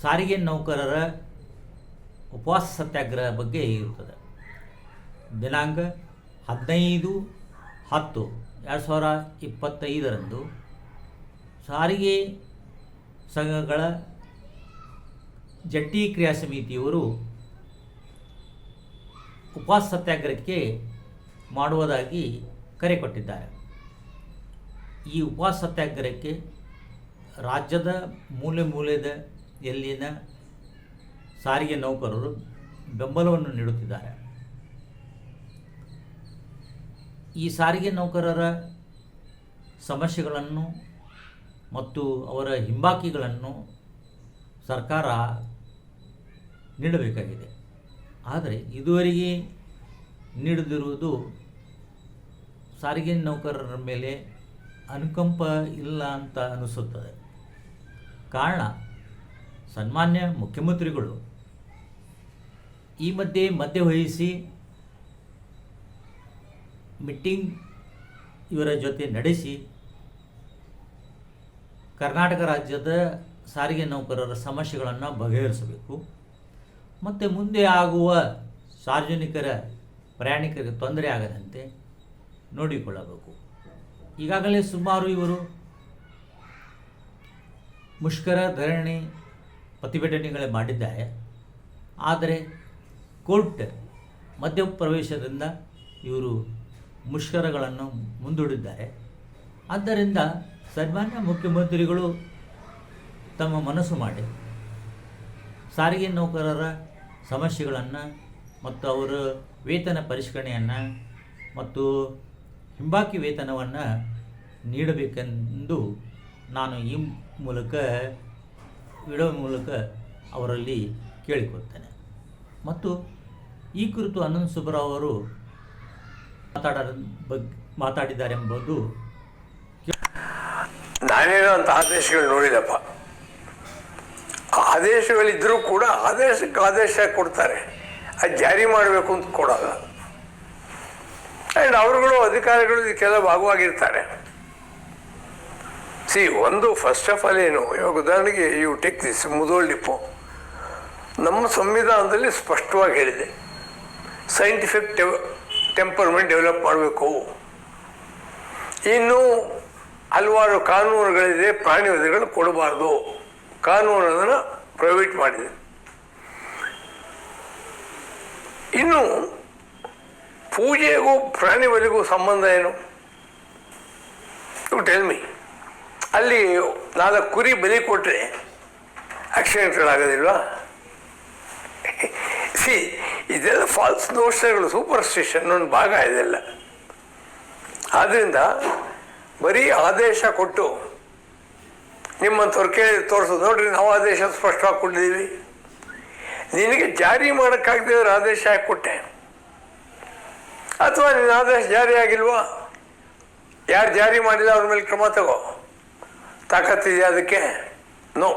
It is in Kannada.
ಸಾರಿಗೆ ನೌಕರರ ಉಪವಾಸ ಸತ್ಯಾಗ್ರಹ ಬಗ್ಗೆ ಇರುತ್ತದೆ. ದಿನಾಂಕ 15/10/2025 ಸಾರಿಗೆ ಸಂಘಗಳ ಜಂಟಿ ಕ್ರಿಯಾ ಸಮಿತಿಯವರು ಉಪವಾಸ ಸತ್ಯಾಗ್ರಹಕ್ಕೆ ಮಾಡುವುದಾಗಿ ಕರೆ ಕೊಟ್ಟಿದ್ದಾರೆ. ಈ ಉಪವಾಸ ಸತ್ಯಾಗ್ರಹಕ್ಕೆ ರಾಜ್ಯದ ಮೂಲೆದ ಎಲ್ಲಿನ ಸಾರಿಗೆ ನೌಕರರು ಬೆಂಬಲವನ್ನು ನೀಡುತ್ತಿದ್ದಾರೆ. ಈ ಸಾರಿಗೆ ನೌಕರರ ಸಮಸ್ಯೆಗಳನ್ನು ಮತ್ತು ಅವರ ಹಿಂಬಾಕಿಗಳನ್ನು ಸರ್ಕಾರ ನೀಡಬೇಕಾಗಿದೆ. ಆದರೆ ಇದುವರೆಗೆ ನೀಡದಿರುವುದು ಸಾರಿಗೆ ನೌಕರರ ಮೇಲೆ ಅನುಕಂಪ ಇಲ್ಲ ಅಂತ ಅನಿಸುತ್ತದೆ. ಕಾರಣ, ಸನ್ಮಾನ್ಯ ಮುಖ್ಯಮಂತ್ರಿಗಳು ಈ ಮಧ್ಯವಹಿಸಿ ಮೀಟಿಂಗ್ ಇವರ ಜೊತೆ ನಡೆಸಿ ಕರ್ನಾಟಕ ರಾಜ್ಯದ ಸಾರಿಗೆ ನೌಕರರ ಸಮಸ್ಯೆಗಳನ್ನು ಬಗೆಹರಿಸಬೇಕು ಮತ್ತು ಮುಂದೆ ಆಗುವ ಪ್ರಯಾಣಿಕರಿಗೆ ತೊಂದರೆ ಆಗದಂತೆ ನೋಡಿಕೊಳ್ಳಬೇಕು. ಈಗಾಗಲೇ ಸುಮಾರು ಇವರು ಮುಷ್ಕರ, ಧರಣಿ, ಪ್ರತಿಭಟನೆಗಳೇ ಮಾಡಿದ್ದಾರೆ. ಆದರೆ ಕೋರ್ಟ್ ಮಧ್ಯಪ್ರವೇಶದಿಂದ ಇವರು ಮುಷ್ಕರಗಳನ್ನು ಮುಂದೂಡಿದ್ದಾರೆ. ಆದ್ದರಿಂದ ಸನ್ಮಾನ್ಯ ಮುಖ್ಯಮಂತ್ರಿಗಳು ತಮ್ಮ ಮನಸ್ಸು ಮಾಡಿ ಸಾರಿಗೆ ನೌಕರರ ಸಮಸ್ಯೆಗಳನ್ನು ಮತ್ತು ಅವರ ವೇತನ ಪರಿಷ್ಕರಣೆಯನ್ನು ಮತ್ತು ಹಿಂಬಾಕಿ ವೇತನವನ್ನು ನೀಡಬೇಕೆಂದು ನಾನು ಈ ವಿಡಿಯೋ ಮೂಲಕ ಅವರಲ್ಲಿ ಕೇಳಿಕೊಳ್ತೇನೆ. ಮತ್ತು ಈ ಕುರಿತು ಆನಂದ್ ಸುಬ್ಬರಾವ್ ಅವರು ಮಾತಾಡಿದ್ದಾರೆಂಬುದು ನಾನೇನೋ ಅಂತ ಆದೇಶಗಳು ನೋಡಿದಪ್ಪ. ಆದೇಶಗಳಿದ್ದರೂ ಕೂಡ ಆದೇಶ ಕೊಡ್ತಾರೆ, ಅದು ಜಾರಿ ಮಾಡಬೇಕು ಅಂತ ಕೊಡೋಲ್ಲ. ಆ್ಯಂಡ್ ಅವರುಗಳು ಅಧಿಕಾರಿಗಳು ಇದಕ್ಕೆಲ್ಲ ಭಾಗವಾಗಿರ್ತಾರೆ. ಫಸ್ಟ್ ಆಫ್ ಆಲ್ ಏನು, ಇವಾಗ ಉದಾಹರಣೆಗೆ you take this Mudhol depot. ನಮ್ಮ ಸಂವಿಧಾನದಲ್ಲಿ ಸ್ಪಷ್ಟವಾಗಿ ಹೇಳಿದೆ, ಸೈಂಟಿಫಿಕ್ ಟೆಂಪರ್ಮೆಂಟ್ ಡೆವಲಪ್ ಮಾಡಬೇಕು. ಇನ್ನು ಹಲವಾರು ಕಾನೂನುಗಳಿದೆ, ಪ್ರಾಣಿವಧೆಗಳು ಕೊಡಬಾರ್ದು, ಕಾನೂನು ಅದನ್ನು ಪ್ರೊಹಿಬಿಟ್ ಮಾಡಿದೆ. ಇನ್ನು ಪೂಜೆಗೂ ಪ್ರಾಣಿವಧೆಗೂ ಸಂಬಂಧ ಏನು? You tell me. ಅಲ್ಲಿ 4 ಕುರಿ ಬಲಿ ಕೊಟ್ಟರೆ ಆಕ್ಸಿಡೆಂಟ್ಗಳಾಗೋದಿಲ್ವಾ? ಇದೆಲ್ಲ ಫಾಲ್ಸ್ ನೋಷನ್ಗಳು, ಸೂಪರ್ಸ್ಟಿಷನ್ ಒಂದು ಭಾಗ ಇದೆಲ್ಲ. ಆದ್ದರಿಂದ ಬರೀ ಆದೇಶ ಕೊಟ್ಟು ನಿಮ್ಮಂಥವ್ರು ಕೇಳಿ ತೋರಿಸೋದು, ನೋಡ್ರಿ ನಾವು ಆದೇಶ ಸ್ಪಷ್ಟವಾಗಿ ಕೊಟ್ಟಿದ್ದೀವಿ, ನಿನಗೆ ಜಾರಿ ಮಾಡೋಕ್ಕಾಗದಿದ್ರೆ ಆದೇಶ ಹಾಕಿ ಕೊಟ್ಟೆ, ಅಥವಾ ನಿನ್ನ ಆದೇಶ ಜಾರಿ ಆಗಿಲ್ವಾ, ಯಾರು ಜಾರಿ ಮಾಡಿಲ್ಲ ಅವ್ರ ಮೇಲೆ ಕ್ರಮ ತಗೋ, ತಾಕತ್ತಿದೆಯಾ ಅದಕ್ಕೆ? ನೋ.